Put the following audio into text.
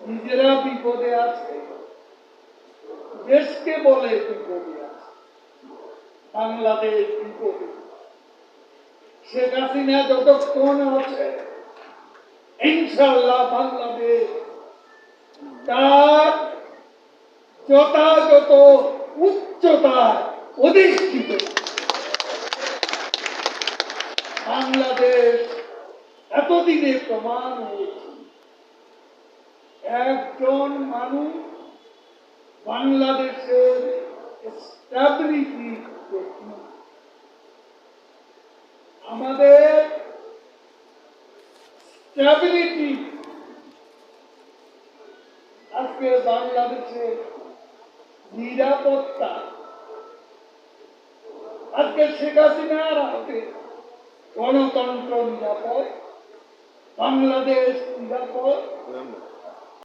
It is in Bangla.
নিজেরা বিপদে আছে, দেশকে বলে বিপদে আছে। বাংলাদেশ বিপদে। শেখ হাসিনা যতক্ষণ আছে ইনশাআল্লাহ বাংলাদেশ তার যথাযথ উচ্চতায় অধিষ্ঠিত। বাংলাদেশ এতদিনে প্রমাণ হয়েছে একজন মানুষ বাংলাদেশের স্ট্যাবিলিটি আমাদের স্ট্যাবিলিটি আজকে বাংলাদেশের নিরাপত্তা আজকে শেখ হাসিনার হাতে গণতন্ত্র নিরাপদ, বাংলাদেশ নিরাপদ,